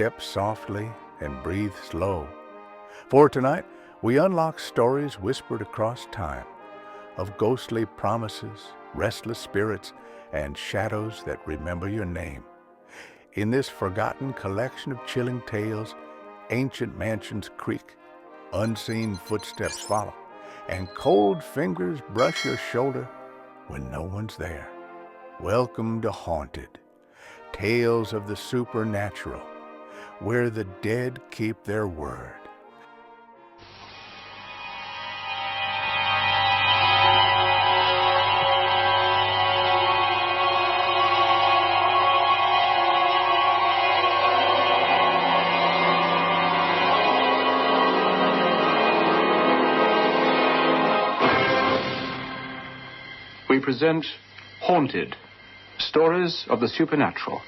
step softly and breathe slow. For tonight, we unlock stories whispered across time of ghostly promises, restless spirits, and shadows that remember your name. In this forgotten collection of chilling tales, ancient mansions creak, unseen footsteps follow, and cold fingers brush your shoulder when no one's there. Welcome to Haunted, tales of the supernatural, where the dead keep their word. We present Haunted, Stories of the Supernatural.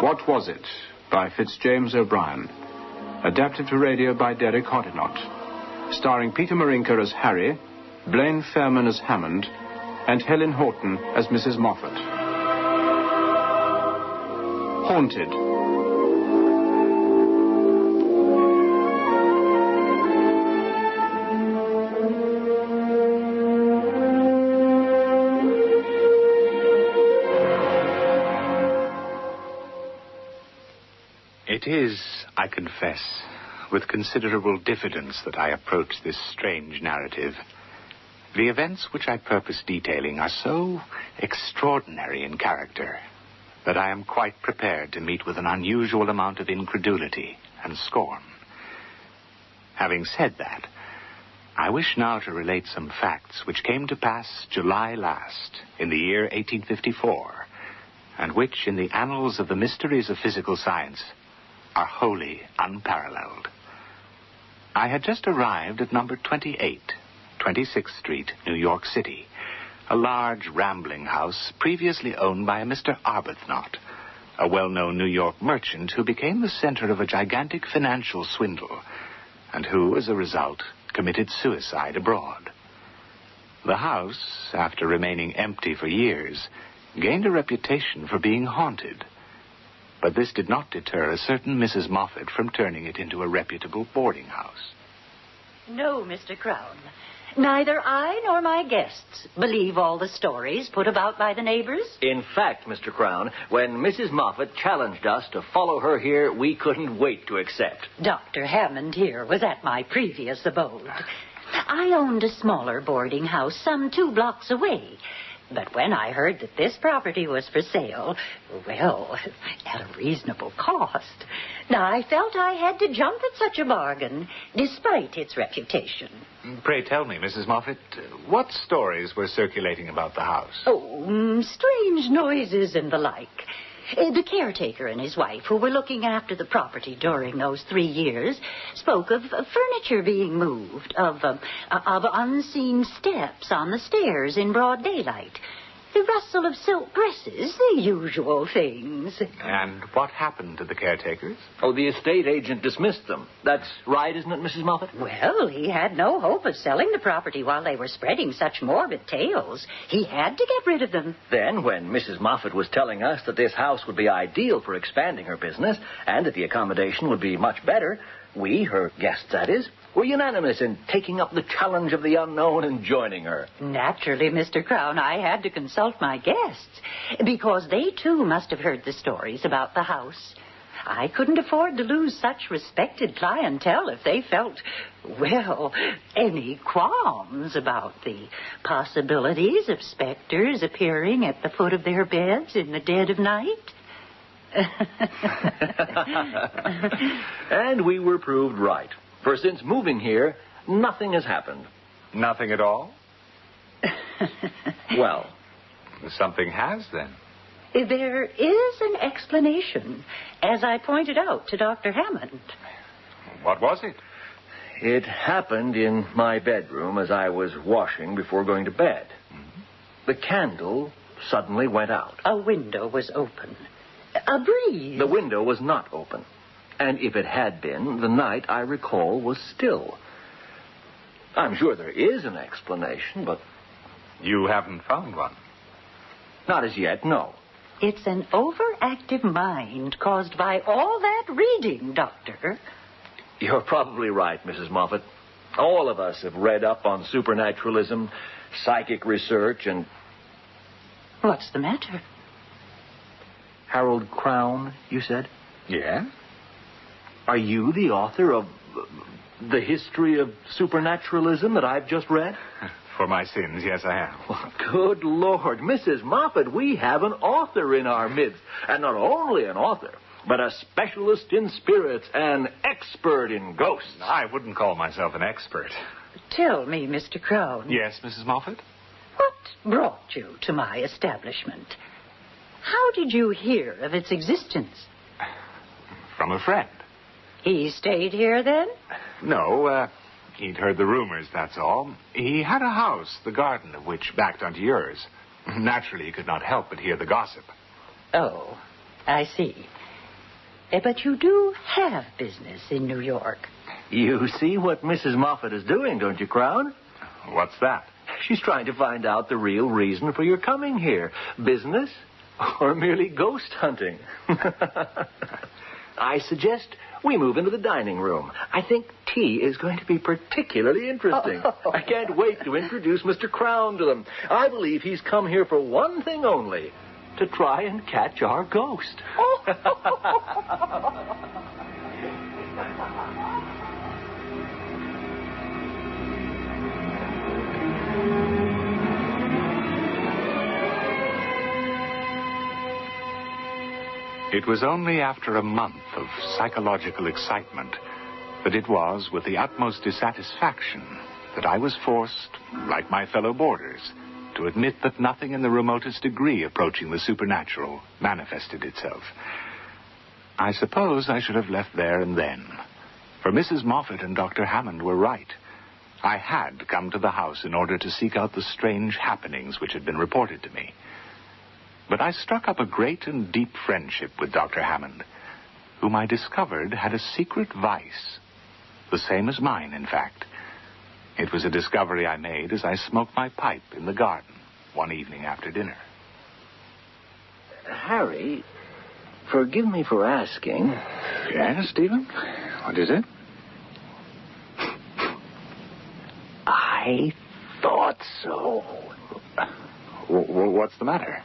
What Was It? By Fitz-James O'Brien. Adapted to radio by Derek Hodinott. Starring Peter Marinker as Harry, Blane Fairman as Hammond, and Helen Horton as Mrs. Moffatt. Haunted. It is, I confess, with considerable diffidence that I approach this strange narrative. The events which I purpose detailing are so extraordinary in character that I am quite prepared to meet with an unusual amount of incredulity and scorn. Having said that, I wish now to relate some facts which came to pass July last in the year 1854, and which, in the annals of the mysteries of physical science, are wholly unparalleled. I had just arrived at number 28, 26th Street, New York City, a large, rambling house previously owned by a Mr. Arbuthnot, a well-known New York merchant who became the center of a gigantic financial swindle and who, as a result, committed suicide abroad. The house, after remaining empty for years, gained a reputation for being haunted. But this did not deter a certain Mrs. Moffatt from turning it into a reputable boarding house. No, Mr. Crown. Neither I nor my guests believe all the stories put about by the neighbors. In fact, Mr. Crown, when Mrs. Moffatt challenged us to follow her here, we couldn't wait to accept. Dr. Hammond here was at my previous abode. I owned a smaller boarding house some 2 blocks away. But when I heard that this property was for sale, well, at a reasonable cost, I felt I had to jump at such a bargain, despite its reputation. Pray tell me, Mrs. Moffatt, what stories were circulating about the house? Oh, strange noises and the like. The caretaker and his wife, who were looking after the property during those 3 years, spoke of furniture being moved, of unseen steps on the stairs in broad daylight, the rustle of silk dresses, the usual things. And what happened to the caretakers? Oh, the estate agent dismissed them. That's right, isn't it, Mrs. Moffatt? Well, he had no hope of selling the property while they were spreading such morbid tales. He had to get rid of them. Then, when Mrs. Moffatt was telling us that this house would be ideal for expanding her business and that the accommodation would be much better, we, her guests that is, were unanimous in taking up the challenge of the unknown and joining her. Naturally, Mr. Crown, I had to consult my guests, because they, too, must have heard the stories about the house. I couldn't afford to lose such respected clientele if they felt, well, any qualms about the possibilities of specters appearing at the foot of their beds in the dead of night. And we were proved right. For since moving here, nothing has happened. Nothing at all? Well, something has, then. There is an explanation, as I pointed out to Dr. Hammond. What was it? It happened in my bedroom as I was washing before going to bed. Mm-hmm. The candle suddenly went out. A window was open. A breeze. The window was not open. And if it had been, the night, I recall, was still. I'm sure there is an explanation, but... You haven't found one? Not as yet, no. It's an overactive mind caused by all that reading, Doctor. You're probably right, Mrs. Moffatt. All of us have read up on supernaturalism, psychic research, and... What's the matter? Harold Crown, you said? Yeah? Are you the author of The History of Supernaturalism that I've just read? For my sins, yes, I am. Well, good Lord, Mrs. Moffatt, we have an author in our midst. And not only an author, but a specialist in spirits, an expert in ghosts. I wouldn't call myself an expert. Tell me, Mr. Crown. Yes, Mrs. Moffatt? What brought you to my establishment? How did you hear of its existence? From a friend. He stayed here, then? No, he'd heard the rumors, that's all. He had a house, the garden of which backed onto yours. Naturally, he could not help but hear the gossip. Oh, I see. But you do have business in New York. You see what Mrs. Moffatt is doing, don't you, Crown? What's that? She's trying to find out the real reason for your coming here. Business or merely ghost hunting? I suggest we move into the dining room. I think tea is going to be particularly interesting. I can't wait to introduce Mr. Crown to them. I believe he's come here for one thing only, to try and catch our ghost. It was only after a month of psychological excitement that it was with the utmost dissatisfaction that I was forced, like my fellow boarders, to admit that nothing in the remotest degree approaching the supernatural manifested itself. I suppose I should have left there and then, for Mrs. Moffatt and Dr. Hammond were right. I had come to the house in order to seek out the strange happenings which had been reported to me. But I struck up a great and deep friendship with Dr. Hammond, whom I discovered had a secret vice, the same as mine, in fact. It was a discovery I made as I smoked my pipe in the garden one evening after dinner. Harry, forgive me for asking. Yes, Stephen? What is it? I thought so. What's the matter?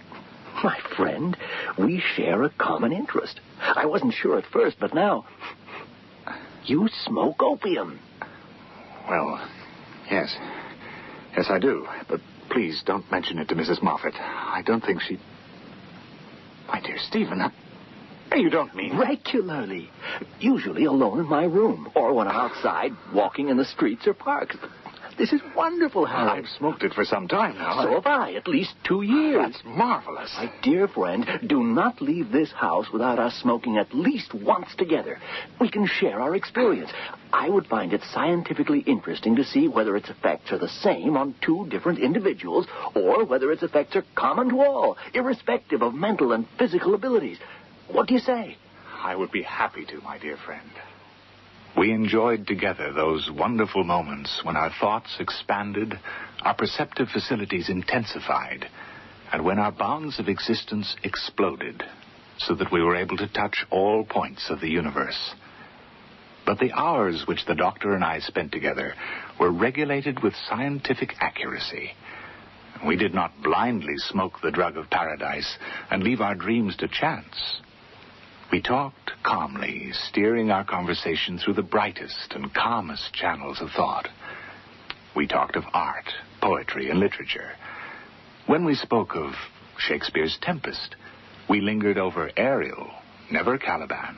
My friend, we share a common interest. I wasn't sure at first, but now... You smoke opium. Well, yes. Yes, I do. But please don't mention it to Mrs. Moffatt. I don't think she... My dear Stephen, you don't mean... Regularly. Usually alone in my room, or when I'm outside walking in the streets or parks. This is wonderful, Harry. I've smoked it for some time now. So have I, at least 2 years. That's marvelous. My dear friend, do not leave this house without us smoking at least once together. We can share our experience. I would find it scientifically interesting to see whether its effects are the same on two different individuals, or whether its effects are common to all, irrespective of mental and physical abilities. What do you say? I would be happy to, my dear friend. We enjoyed together those wonderful moments when our thoughts expanded, our perceptive facilities intensified, and when our bounds of existence exploded, so that we were able to touch all points of the universe. But the hours which the doctor and I spent together were regulated with scientific accuracy. We did not blindly smoke the drug of paradise and leave our dreams to chance. We talked calmly, steering our conversation through the brightest and calmest channels of thought. We talked of art, poetry, and literature. When we spoke of Shakespeare's Tempest, we lingered over Ariel, never Caliban.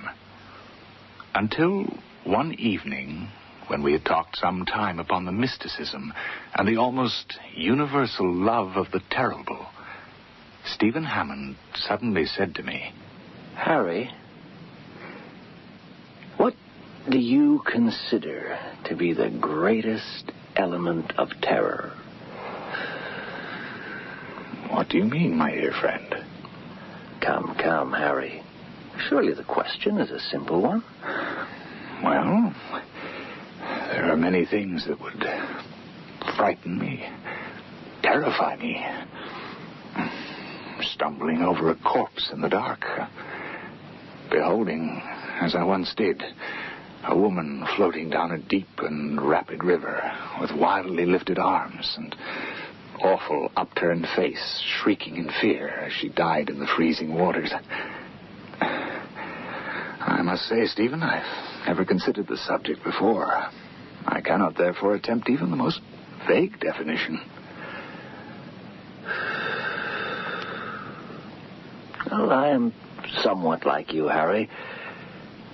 Until one evening, when we had talked some time upon the mysticism and the almost universal love of the terrible, Stephen Hammond suddenly said to me, Harry, what do you consider to be the greatest element of terror? What do you mean, my dear friend? Come, Harry. Surely the question is a simple one. many things that would frighten me, terrify me. Stumbling over a corpse in the dark. Beholding, as I once did, a woman floating down a deep and rapid river with wildly lifted arms and awful upturned face, shrieking in fear as she died in the freezing waters. I must say, Stephen, I've never considered the subject before. I cannot, therefore, attempt even the most vague definition. Well, I am somewhat like you, Harry.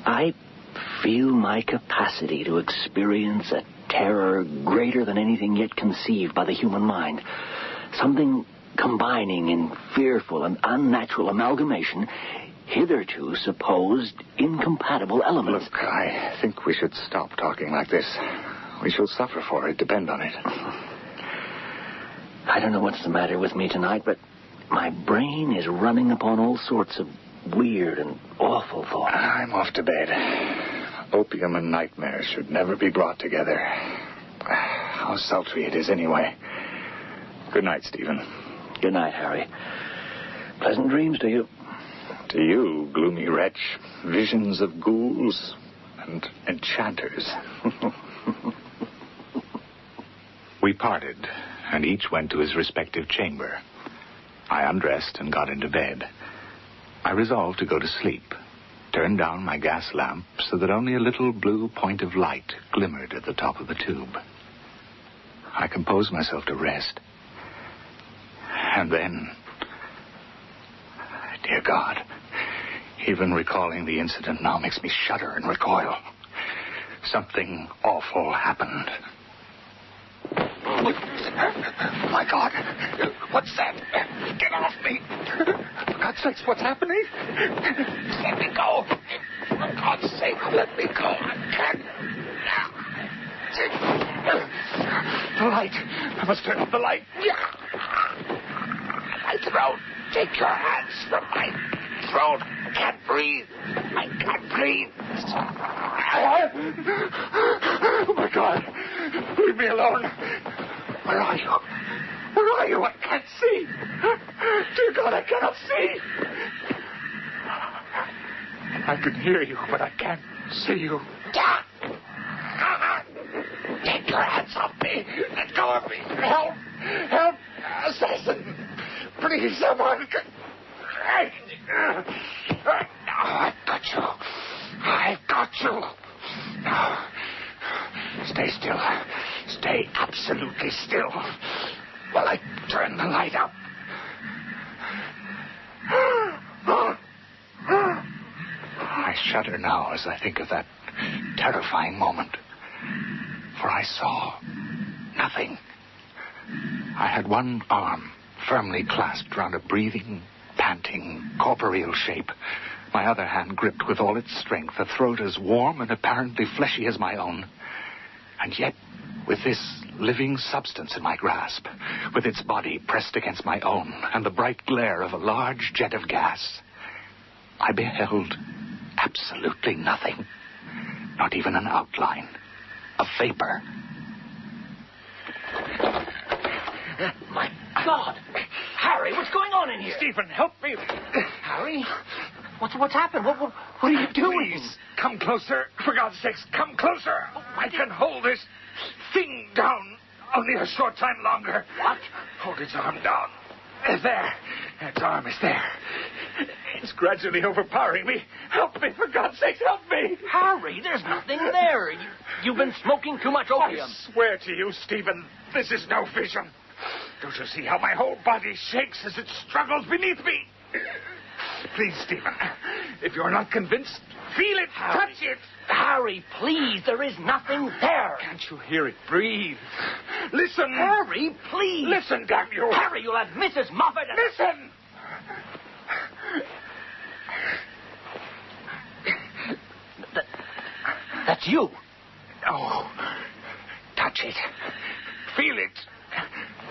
I feel my capacity to experience a terror greater than anything yet conceived by the human mind. Something combining in fearful and unnatural amalgamation hitherto supposed incompatible elements. Look, I think we should stop talking like this. We shall suffer for it, depend on it. I don't know what's the matter with me tonight, but my brain is running upon all sorts of weird and awful thoughts. I'm off to bed. Opium and nightmares should never be brought together. How sultry it is anyway. Good night, Stephen. Good night, Harry. Pleasant dreams to you. To you, gloomy wretch, visions of ghouls and enchanters. We parted, and each went to his respective chamber. I undressed and got into bed. I resolved to go to sleep, turned down my gas lamp so that only a little blue point of light glimmered at the top of the tube. I composed myself to rest. And then, dear God, even recalling the incident now makes me shudder and recoil. Something awful happened. My God, what's that? Get off me. For God's sakes, what's happening? Let me go. For God's sake, let me go. I can't. The light. I must turn off the light. My throat. Take your hands from my throat. I can't breathe. I can't breathe. Oh, my God. Leave me alone. Where are you? Where are you? I can't see. Dear God, I cannot see. I can hear you, but I can't see you. Take your hands off me. Let go of me. Help. Help. Assassin. Please, someone. I've got you. I've got you. Now, stay still. Stay absolutely still while I turn the light up. I shudder now as I think of that terrifying moment, for I saw nothing. I had one arm firmly clasped round a breathing, panting, corporeal shape, my other hand gripped with all its strength a throat as warm and apparently fleshy as my own. And yet, with this living substance in my grasp, with its body pressed against my own, and the bright glare of a large jet of gas, I beheld absolutely nothing. Not even an outline. A vapor. My God! Harry, what's going on in here? Stephen, help me. Harry? What's happened? What are you doing? Please, come closer. For God's sakes, come closer. I can hold this thing down only a short time longer. What? Hold its arm down. There. Its arm is there. It's gradually overpowering me. Help me, for God's sakes, help me. Harry, there's nothing there. You've been smoking too much opium. I swear to you, Stephen, this is no vision. Don't you see how my whole body shakes as it struggles beneath me? Please, Stephen, if you're not convinced, feel it, Harry. touch it. Harry, please, there is nothing there. Can't you hear it breathe? Listen. Harry, please. Listen, damn you. Harry, you'll have Mrs. Moffatt. Listen. That's you. Oh, touch it. Feel it.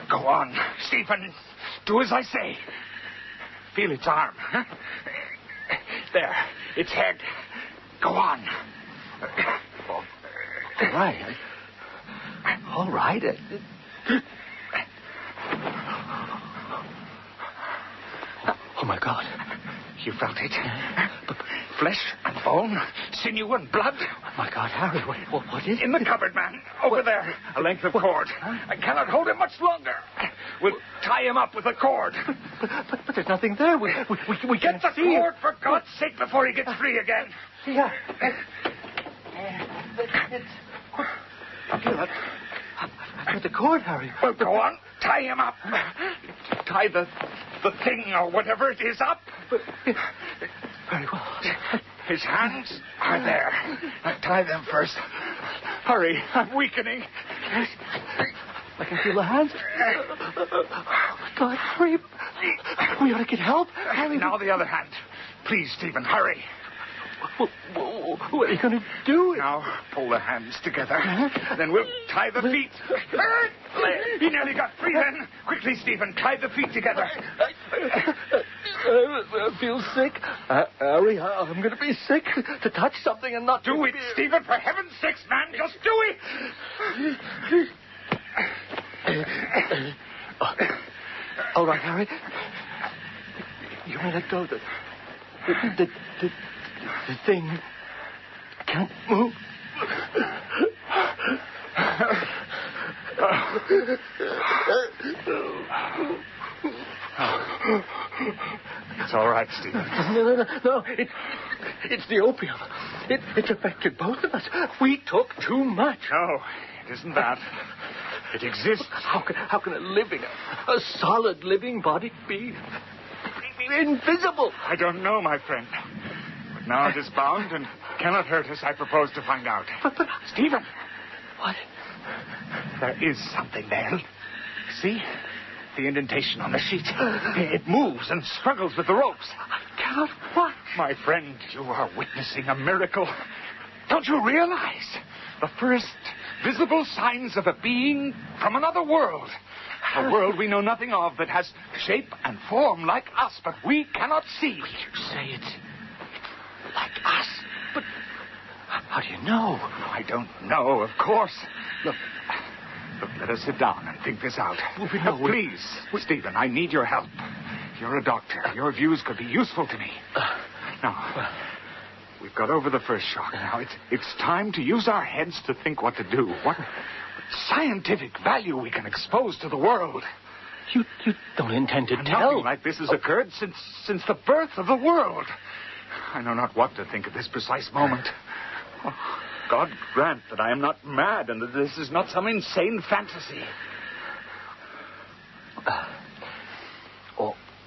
Go on, Stephen. Do as I say. Feel its arm. Huh? There, its head. Go on. All right. All right. Oh, my God. You felt it? Flesh and bone, sinew and blood. Oh, my God, Harry, what is it? In the cupboard, man. Over there. A length of cord. I cannot hold him much longer. We'll tie him up with a cord. But there's nothing there. We Get the cord, for God's sake, before he gets free again. Yeah. I've got the cord, Harry. Well, go on. Tie him up. Tie the thing or whatever it is up. Very well. His hands are there. Now tie them first. Hurry, I'm weakening. Yes. I can feel the hands. Oh, God, hurry. We ought to get help. Harry. Now the other hand. Please, Stephen, hurry. What are you going to do? Now, pull the hands together. Then we'll tie the feet. He nearly got free then. Quickly, Stephen, tie the feet together. I feel sick. Harry, I'm going to be sick to touch something and not do it, Stephen, for heaven's sakes, man. Just do it. All right, Harry. You may let go. The thing can't move. It's all right, Stephen. No. It's the opium. It's affected both of us. We took too much. No, it isn't that. It exists. How can a solid living body be invisible? I don't know, my friend. But now it is bound and cannot hurt us. I propose to find out. But Stephen. What? There is something there. See? The indentation on the sheet. It moves and struggles with the ropes. I cannot watch. My friend, you are witnessing a miracle. Don't you realize? The first visible signs of a being from another world. A world we know nothing of that has shape and form like us, but we cannot see. You say it's like us? But how do you know? I don't know, of course. Look, let us sit down and think this out. Please, Stephen, I need your help. You're a doctor. Your views could be useful to me. Now, we've got over the first shock. Now, it's time to use our heads to think what to do. What scientific value we can expose to the world. You don't intend to tell? Nothing like this has occurred since the birth of the world. I know not what to think at this precise moment. Oh, God grant that I am not mad and that this is not some insane fantasy.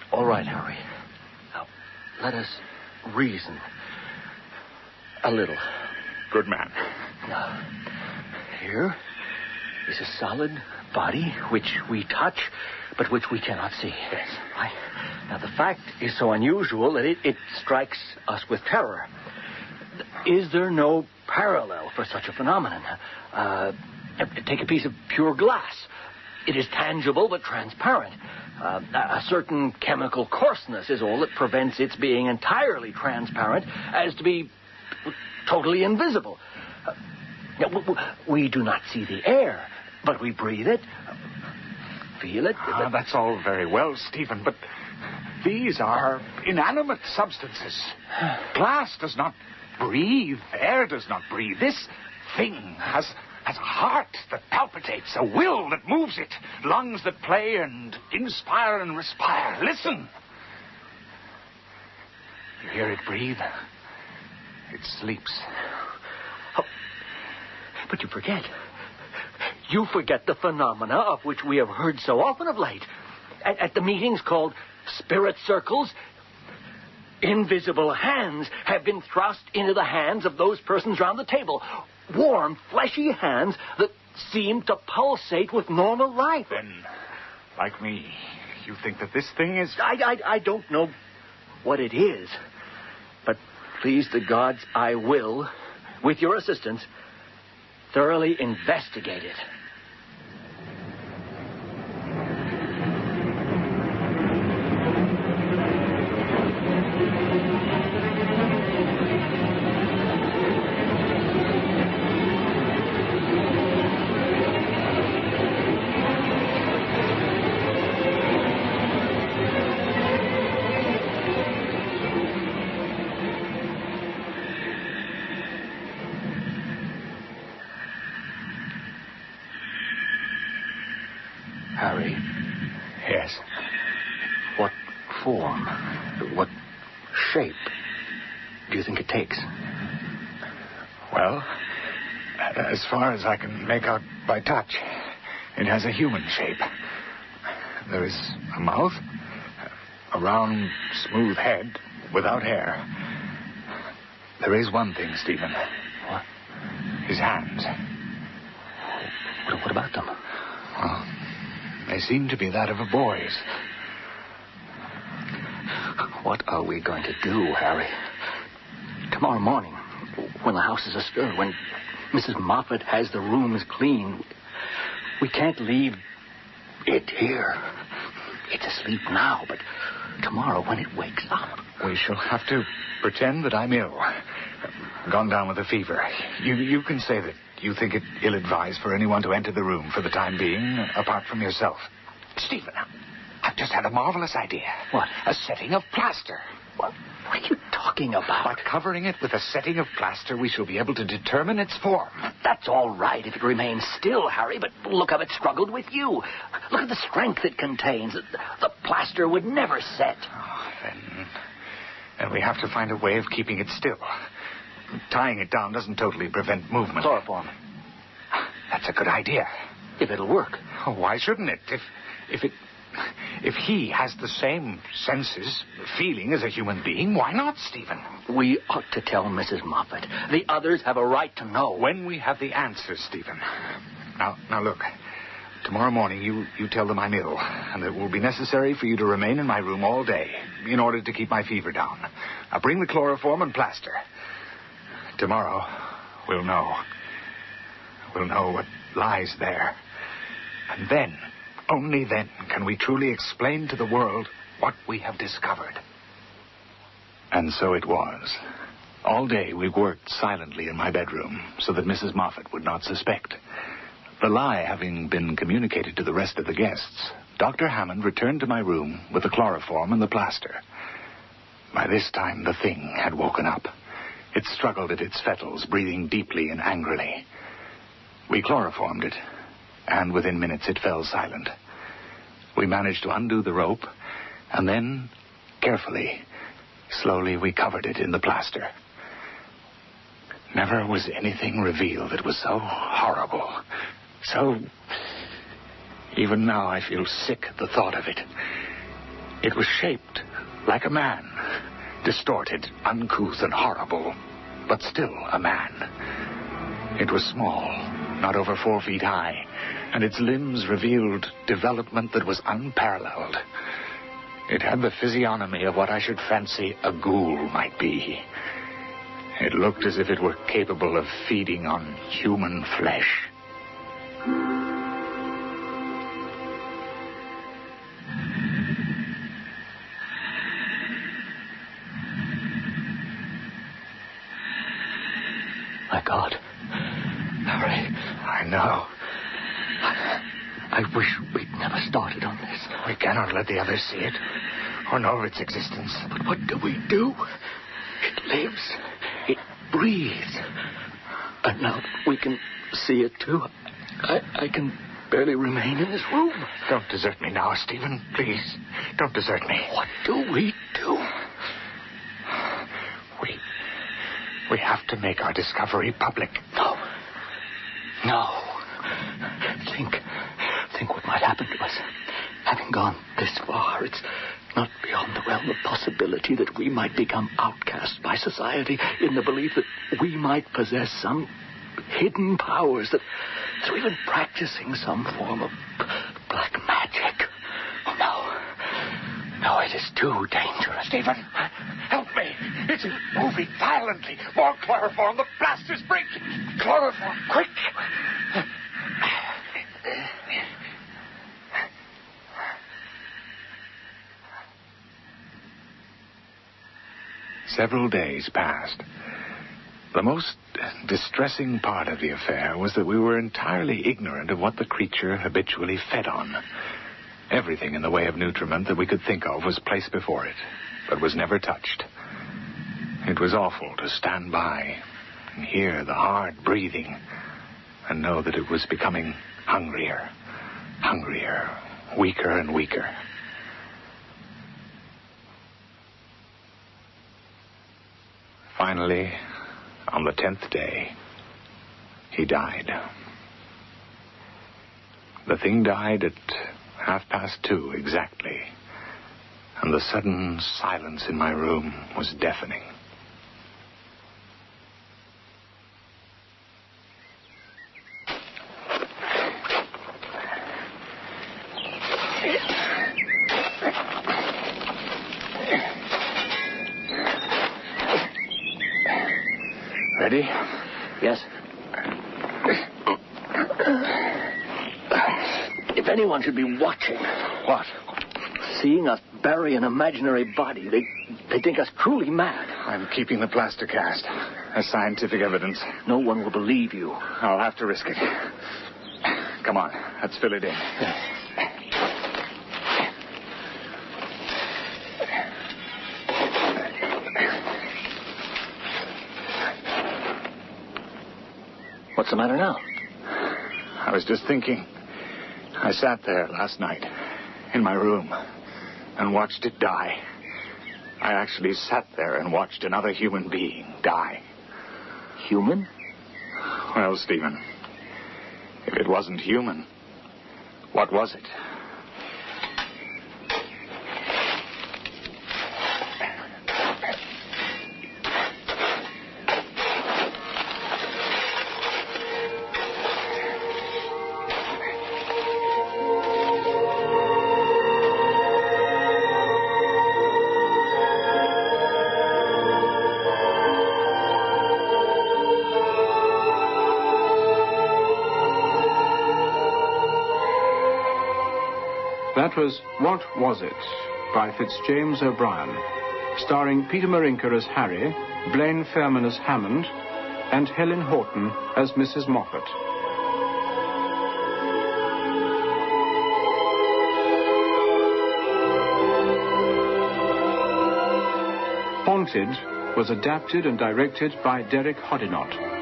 All right, Harry. Now, let us reason a little. Good man. Now, here is a solid body which we touch, but which we cannot see. Yes. Right? Now, the fact is so unusual that it strikes us with terror. Is there no parallel for such a phenomenon? Take a piece of pure glass. It is tangible but transparent. A certain chemical coarseness is all that prevents its being entirely transparent as to be totally invisible. We do not see the air, but we breathe it, feel it. That's all very well, Stephen, but these are inanimate substances. Glass does not breathe. Air does not breathe. This thing has a heart that palpitates, a will that moves it, lungs that play and inspire and respire. Listen. You hear it breathe? It sleeps. Oh, but you forget. You forget the phenomena of which we have heard so often of late. At the meetings called spirit circles, invisible hands have been thrust into the hands of those persons round the table. Warm, fleshy hands that seem to pulsate with normal life. Then, like me, you think that this thing is... I don't know what it is. But please the gods, I will, with your assistance, thoroughly investigate it. Harry. Yes. What form, what shape do you think it takes? Well, as far as I can make out by touch, it has a human shape. There is a mouth, a round, smooth head without hair. There is one thing, Stephen. What? His hands. What about them? Well, they seem to be that of a boy's. What are we going to do, Harry? Tomorrow morning, when the house is astir, when Mrs. Moffatt has the rooms clean, we can't leave it here. It's asleep now, but tomorrow when it wakes up... We shall have to pretend that I'm ill. Gone down with a fever. You can say that you think it ill-advised for anyone to enter the room for the time being, apart from yourself. Stephen, I've just had a marvelous idea. What? A setting of plaster. What are you talking about? By covering it with a setting of plaster, we shall be able to determine its form. That's all right if it remains still, Harry, but look how it struggled with you. Look at the strength it contains. The plaster would never set. Oh, then we have to find a way of keeping it still. Tying it down doesn't totally prevent movement. Chloroform. That's a good idea. If it'll work. Oh, why shouldn't it? If he has the same senses, feeling as a human being, why not, Stephen? We ought to tell Mrs. Moffatt. The others have a right to know. When we have the answers, Stephen. Now look. Tomorrow morning, you tell them I'm ill, and it will be necessary for you to remain in my room all day in order to keep my fever down. I'll bring the chloroform and plaster. Tomorrow, we'll know. We'll know what lies there. And then, only then, can we truly explain to the world what we have discovered. And so it was. All day we worked silently in my bedroom so that Mrs. Moffatt would not suspect. The lie having been communicated to the rest of the guests, Dr. Hammond returned to my room with the chloroform and the plaster. By this time, the thing had woken up. It struggled at its fetters, breathing deeply and angrily. We chloroformed it, and within minutes it fell silent. We managed to undo the rope, and then, carefully, slowly we covered it in the plaster. Never was anything revealed that was so horrible, so... Even now I feel sick at the thought of it. It was shaped like a man, distorted, uncouth, and horrible, but still a man. It was small, not over 4 feet high, and its limbs revealed development that was unparalleled. It had the physiognomy of what I should fancy a ghoul might be. It looked as if it were capable of feeding on human flesh. My God. Harry. I know. I wish we'd never started on this. We cannot let the others see it or know of its existence. But what do we do? It lives. It breathes. And now we can see it, too. I can barely remain in this room. Don't desert me now, Stephen. Please, don't desert me. What do we do? We have to make our discovery public. No. Think what might happen to us. Having gone this far, it's not beyond the realm of possibility that we might become outcast by society in the belief that we might possess some hidden powers, that we're even practicing some form of black magic. Oh, no, it is too dangerous. Stephen, help me. It's moving violently. More chloroform. The blaster's breaking. Chloroform, quick. Several days passed. The most distressing part of the affair was that we were entirely ignorant of what the creature habitually fed on. Everything in the way of nutriment that we could think of was placed before it, but was never touched. It was awful to stand by and hear the hard breathing and know that it was becoming hungrier weaker and weaker. Finally, on the 10th day, he died. The thing died at 2:30 exactly, and the sudden silence in my room was deafening. Ready? Yes? If anyone should be watching... What? Seeing us bury an imaginary body, they think us cruelly mad. I'm keeping the plaster cast as scientific evidence. No one will believe you. I'll have to risk it. Come on, let's fill it in. What's the matter now? I was just thinking. I sat there last night in my room and watched it die. I actually sat there and watched another human being die. Human? Well, Stephen, if it wasn't human, what was it? That was What Was It? By Fitz-James O'Brien, starring Peter Marinker as Harry, Blane Fairman as Hammond, and Helen Horton as Mrs. Moffatt. Haunted was adapted and directed by Derek Hodinott.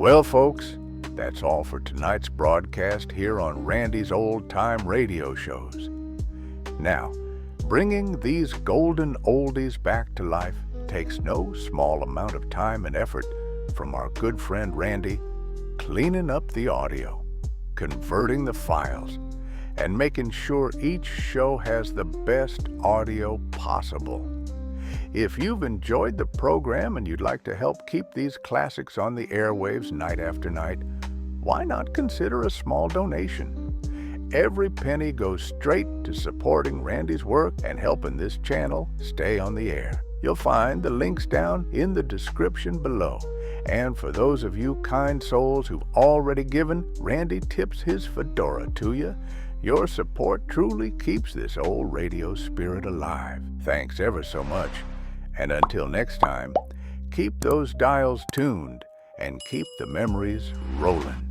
Well, folks, that's all for tonight's broadcast here on Randy's Old Time Radio Shows. Now, bringing these golden oldies back to life takes no small amount of time and effort from our good friend Randy, cleaning up the audio, converting the files, and making sure each show has the best audio possible. If you've enjoyed the program and you'd like to help keep these classics on the airwaves night after night, why not consider a small donation? Every penny goes straight to supporting Randy's work and helping this channel stay on the air. You'll find the links down in the description below. And for those of you kind souls who've already given, Randy tips his fedora to you. Your support truly keeps this old radio spirit alive. Thanks ever so much. And until next time, keep those dials tuned and keep the memories rolling.